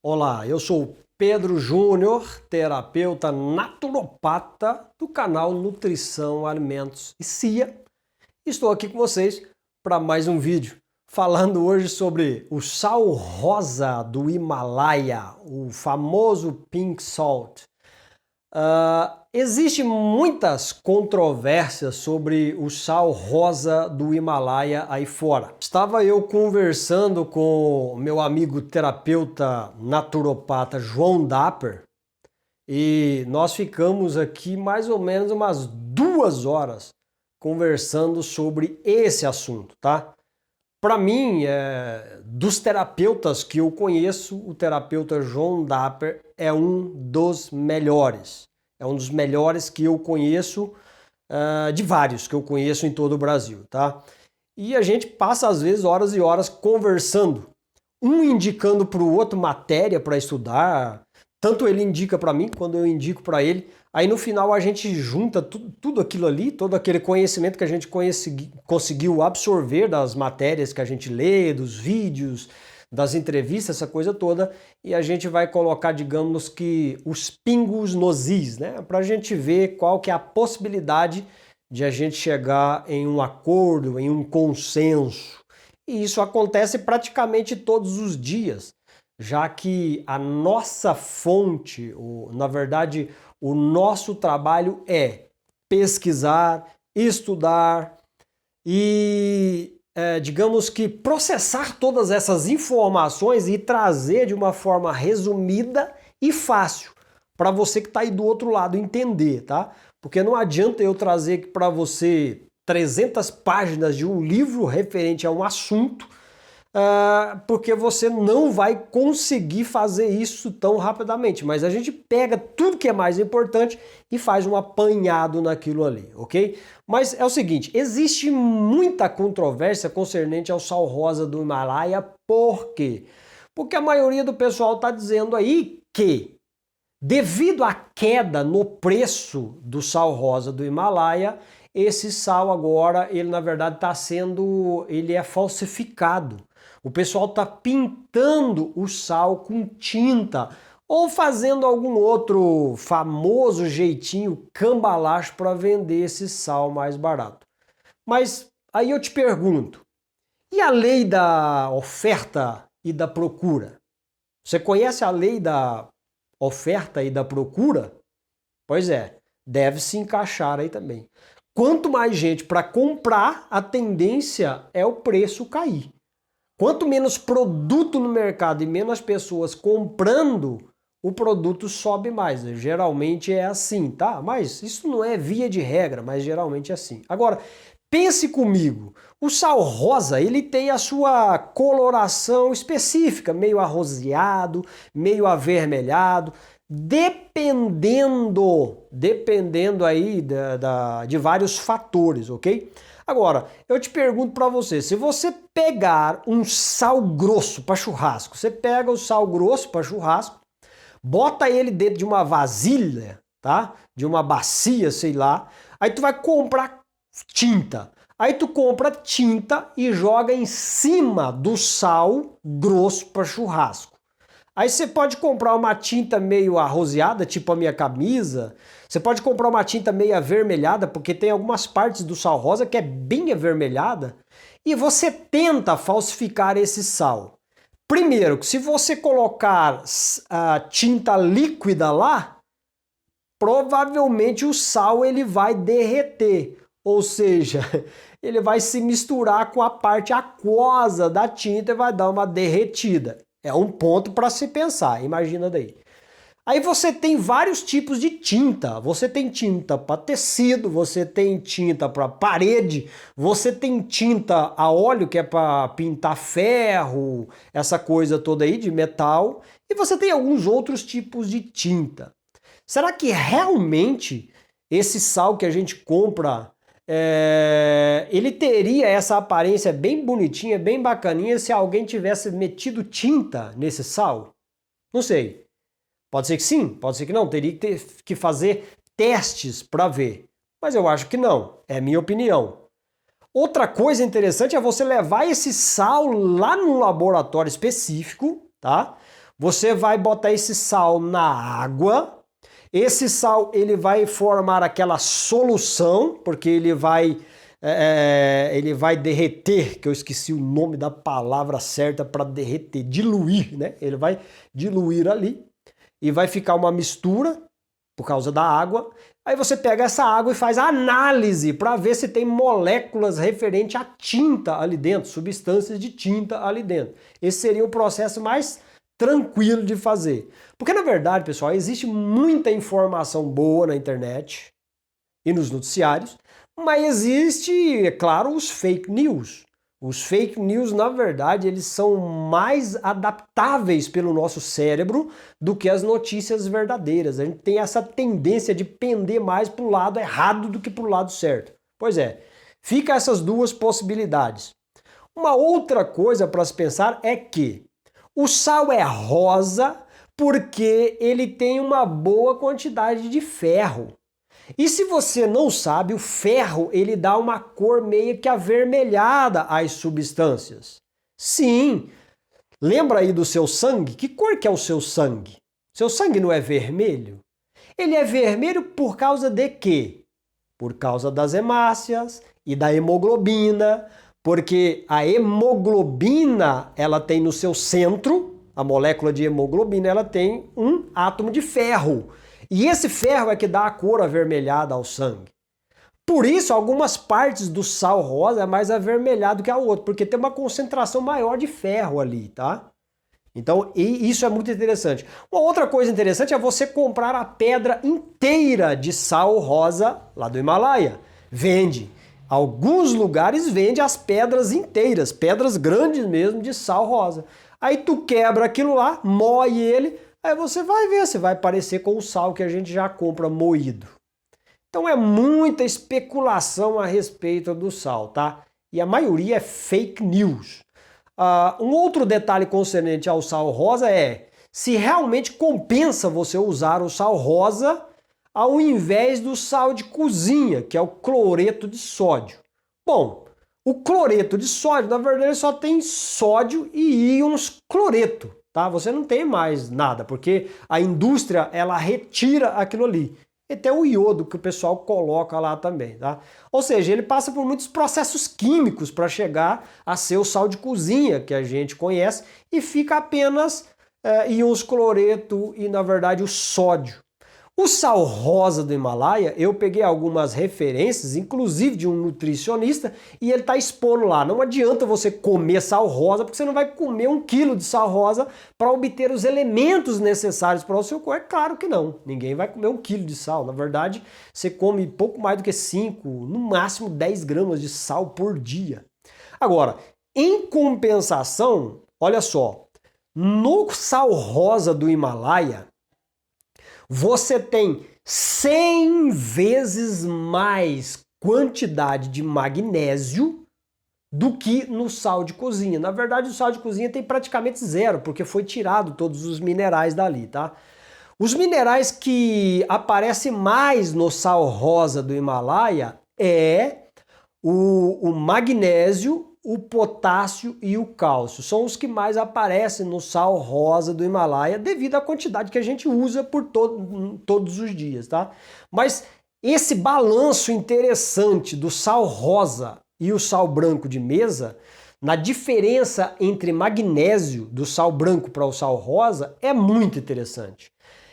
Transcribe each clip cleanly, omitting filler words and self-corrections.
Olá, eu sou o Pedro Júnior, terapeuta naturopata do canal Nutrição, Alimentos e CIA. Estou aqui com vocês para mais um vídeo, falando hoje sobre o sal rosa do Himalaia, o famoso Pink Salt. Existem muitas controvérsias sobre o sal rosa do Himalaia aí fora. Estava eu conversando com meu amigo terapeuta naturopata João Dapper e nós ficamos aqui mais ou menos umas 2 horas conversando sobre esse assunto, tá? Para mim, dos terapeutas que eu conheço, o terapeuta João Dapper é um dos melhores. É um dos melhores que eu conheço, de vários que eu conheço em todo o Brasil, tá? E a gente passa, às vezes, horas e horas conversando, um indicando para o outro matéria para estudar, tanto ele indica para mim, quando eu indico para ele. Aí no final a gente junta tudo aquilo ali, todo aquele conhecimento que a gente conseguiu absorver das matérias que a gente lê, dos vídeos, das entrevistas, essa coisa toda, e a gente vai colocar, digamos que, os pingos nos is, né? Para a gente ver qual que é a possibilidade de a gente chegar em um acordo, em um consenso. E isso acontece praticamente todos os dias, já que a nossa fonte, na verdade, o nosso trabalho é pesquisar, estudar e, digamos que, processar todas essas informações e trazer de uma forma resumida e fácil para você que está aí do outro lado entender, tá? Porque não adianta eu trazer para você 300 páginas de um livro referente a um assunto, porque você não vai conseguir fazer isso tão rapidamente. Mas a gente pega tudo que é mais importante e faz um apanhado naquilo ali, ok? Mas é o seguinte, existe muita controvérsia concernente ao sal rosa do Himalaia. Por quê? Porque a maioria do pessoal está dizendo aí que, devido à queda no preço do sal rosa do Himalaia, esse sal agora, ele na verdade ele é falsificado. O pessoal está pintando o sal com tinta ou fazendo algum outro famoso jeitinho cambalacho para vender esse sal mais barato. Mas aí eu te pergunto, e a lei da oferta e da procura? Você conhece a lei da oferta e da procura? Pois é, deve se encaixar aí também. Quanto mais gente para comprar, a tendência é o preço cair. Quanto menos produto no mercado e menos pessoas comprando, o produto sobe mais. Geralmente é assim, tá? Mas isso não é via de regra, mas geralmente é assim. Agora, pense comigo, o sal rosa, ele tem a sua coloração específica, meio arroseado, meio avermelhado, dependendo aí de vários fatores, ok? Agora, eu te pergunto para você, se você pegar um sal grosso para churrasco, você pega o sal grosso para churrasco, bota ele dentro de uma vasilha, tá? De uma bacia, sei lá, aí tu vai comprar tinta. Aí tu compra tinta e joga em cima do sal grosso para churrasco. Aí você pode comprar uma tinta meio arroseada, tipo a minha camisa. Você pode comprar uma tinta meio avermelhada, porque tem algumas partes do sal rosa que é bem avermelhada. E você tenta falsificar esse sal. Primeiro, se você colocar a tinta líquida lá, provavelmente o sal ele vai derreter. Ou seja, ele vai se misturar com a parte aquosa da tinta e vai dar uma derretida. É um ponto para se pensar, imagina daí. Aí você tem vários tipos de tinta. Você tem tinta para tecido, você tem tinta para parede, você tem tinta a óleo que é para pintar ferro, essa coisa toda aí de metal, e você tem alguns outros tipos de tinta. Será que realmente esse sal que a gente compra ele teria essa aparência bem bonitinha, bem bacaninha se alguém tivesse metido tinta nesse sal? Não sei. Pode ser que sim, pode ser que não. Teria que fazer testes para ver. Mas eu acho que não. É a minha opinião. Outra coisa interessante é você levar esse sal lá num laboratório específico, tá? Você vai botar esse sal na água. Esse sal ele vai formar aquela solução, porque ele vai derreter, que eu esqueci o nome da palavra certa para derreter, diluir, né? Ele vai diluir ali e vai ficar uma mistura por causa da água. Aí você pega essa água e faz a análise para ver se tem moléculas referentes à tinta ali dentro, substâncias de tinta ali dentro. Esse seria o processo mais tranquilo de fazer. Porque na verdade, pessoal, existe muita informação boa na internet e nos noticiários, mas existe, é claro, os fake news. Os fake news, na verdade, eles são mais adaptáveis pelo nosso cérebro do que as notícias verdadeiras. A gente tem essa tendência de pender mais para o lado errado do que para o lado certo. Pois é, fica essas duas possibilidades. Uma outra coisa para se pensar é que o sal é rosa porque ele tem uma boa quantidade de ferro. E se você não sabe, o ferro ele dá uma cor meio que avermelhada às substâncias. Sim, lembra aí do seu sangue? Que cor que é o seu sangue? Seu sangue não é vermelho? Ele é vermelho por causa de quê? Por causa das hemácias e da hemoglobina, porque a hemoglobina ela tem no seu centro, a molécula de hemoglobina, ela tem um átomo de ferro. E esse ferro é que dá a cor avermelhada ao sangue. Por isso, algumas partes do sal rosa é mais avermelhado que a outra, porque tem uma concentração maior de ferro ali, tá? Então, isso é muito interessante. Uma outra coisa interessante é você comprar a pedra inteira de sal rosa lá do Himalaia. Vende. Alguns lugares vende as pedras inteiras, pedras grandes mesmo de sal rosa. Aí tu quebra aquilo lá, moe ele, aí você vai ver se vai parecer com o sal que a gente já compra moído. Então é muita especulação a respeito do sal, tá? E a maioria é fake news. Um outro detalhe concernente ao sal rosa é se realmente compensa você usar o sal rosa ao invés do sal de cozinha, que é o cloreto de sódio. Bom, o cloreto de sódio, na verdade, só tem sódio e íons cloreto. Tá? Você não tem mais nada, porque a indústria ela retira aquilo ali. E tem o iodo que o pessoal coloca lá também. Tá? Ou seja, ele passa por muitos processos químicos para chegar a ser o sal de cozinha que a gente conhece e fica apenas íons cloreto e, na verdade, o sódio. O sal rosa do Himalaia, eu peguei algumas referências, inclusive de um nutricionista, e ele está expondo lá. Não adianta você comer sal rosa, porque você não vai comer 1 quilo de sal rosa para obter os elementos necessários para o seu corpo. É claro que não. Ninguém vai comer 1 quilo de sal. Na verdade, você come pouco mais do que 5, no máximo 10 gramas de sal por dia. Agora, em compensação, olha só, no sal rosa do Himalaia, você tem 100 vezes mais quantidade de magnésio do que no sal de cozinha. Na verdade, o sal de cozinha tem praticamente zero, porque foi tirado todos os minerais dali, tá? Os minerais que aparecem mais no sal rosa do Himalaia é o magnésio, o potássio e o cálcio. São os que mais aparecem no sal rosa do Himalaia devido à quantidade que a gente usa por todos os dias, tá? Mas esse balanço interessante do sal rosa e o sal branco de mesa, na diferença entre magnésio do sal branco para o sal rosa, é muito interessante.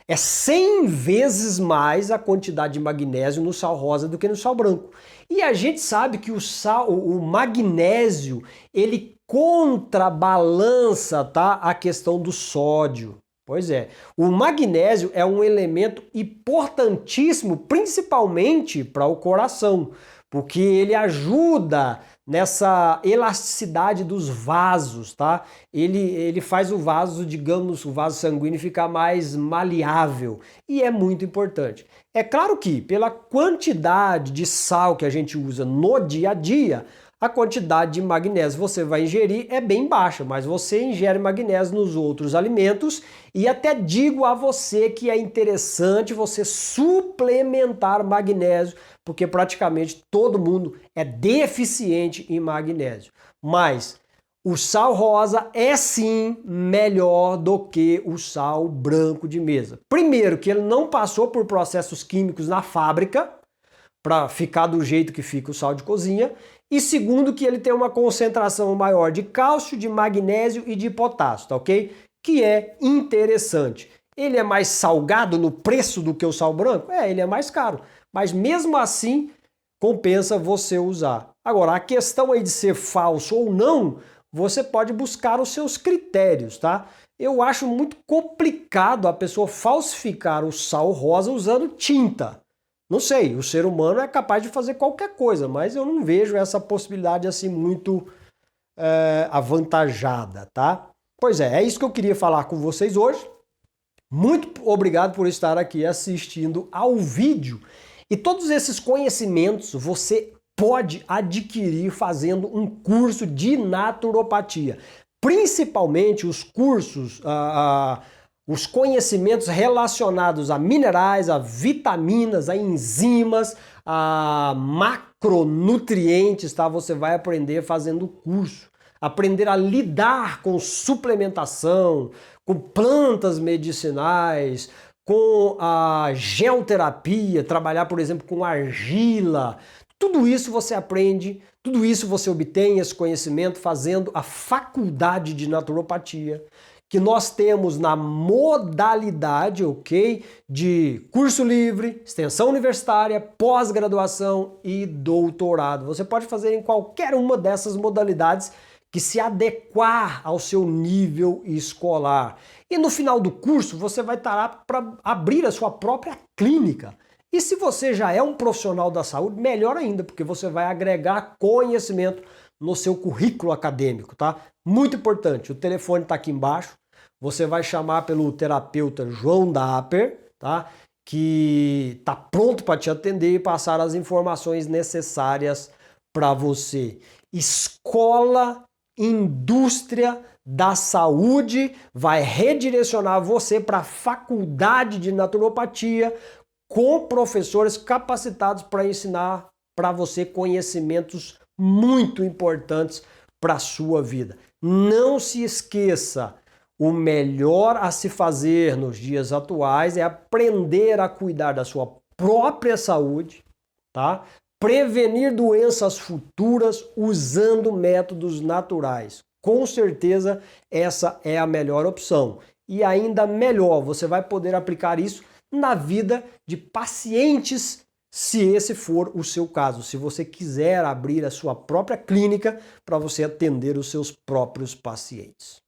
É 100 vezes mais a quantidade de magnésio no sal rosa do que no sal branco. E a gente sabe que o magnésio, ele contrabalança, tá, a questão do sódio. Pois é, o magnésio é um elemento importantíssimo, principalmente para o coração, porque ele ajuda nessa elasticidade dos vasos, tá? Ele faz o vaso, digamos, o vaso sanguíneo ficar mais maleável e é muito importante. É claro que pela quantidade de sal que a gente usa no dia a dia, a quantidade de magnésio você vai ingerir é bem baixa, mas você ingere magnésio nos outros alimentos e até digo a você que é interessante você suplementar magnésio, porque praticamente todo mundo é deficiente em magnésio. Mas O sal rosa é sim melhor do que o sal branco de mesa. Primeiro, que ele não passou por processos químicos na fábrica para ficar do jeito que fica o sal de cozinha. E segundo, que ele tem uma concentração maior de cálcio, de magnésio e de potássio, tá ok? Que é interessante. Ele é mais salgado no preço do que o sal branco? É, ele é mais caro. Mas mesmo assim, compensa você usar. Agora, a questão aí de ser falso ou não, você pode buscar os seus critérios, tá? Eu acho muito complicado a pessoa falsificar o sal rosa usando tinta. Não sei, o ser humano é capaz de fazer qualquer coisa, mas eu não vejo essa possibilidade assim muito avantajada, tá? Pois é isso que eu queria falar com vocês hoje. Muito obrigado por estar aqui assistindo ao vídeo. E todos esses conhecimentos você pode adquirir fazendo um curso de naturopatia. Principalmente os cursos, os conhecimentos relacionados a minerais, a vitaminas, a enzimas, a macronutrientes, tá? Você vai aprender fazendo o curso. Aprender a lidar com suplementação, com plantas medicinais, com a geoterapia, trabalhar, por exemplo, com argila. Tudo isso você aprende, tudo isso você obtém esse conhecimento fazendo a faculdade de naturopatia, que nós temos na modalidade, ok, de curso livre, extensão universitária, pós-graduação e doutorado. Você pode fazer em qualquer uma dessas modalidades que se adequar ao seu nível escolar. E no final do curso você vai estar apto para abrir a sua própria clínica. E se você já é um profissional da saúde, melhor ainda, porque você vai agregar conhecimento no seu currículo acadêmico, tá? Muito importante, o telefone está aqui embaixo. Você vai chamar pelo terapeuta João Dapper, tá? Que está pronto para te atender e passar as informações necessárias para você. Escola Indústria da Saúde vai redirecionar você para a faculdade de naturopatia com professores capacitados para ensinar para você conhecimentos muito importantes para a sua vida. Não se esqueça, o melhor a se fazer nos dias atuais é aprender a cuidar da sua própria saúde, tá? Prevenir doenças futuras usando métodos naturais. Com certeza essa é a melhor opção. E ainda melhor, você vai poder aplicar isso na vida de pacientes, se esse for o seu caso. Se você quiser abrir a sua própria clínica para você atender os seus próprios pacientes.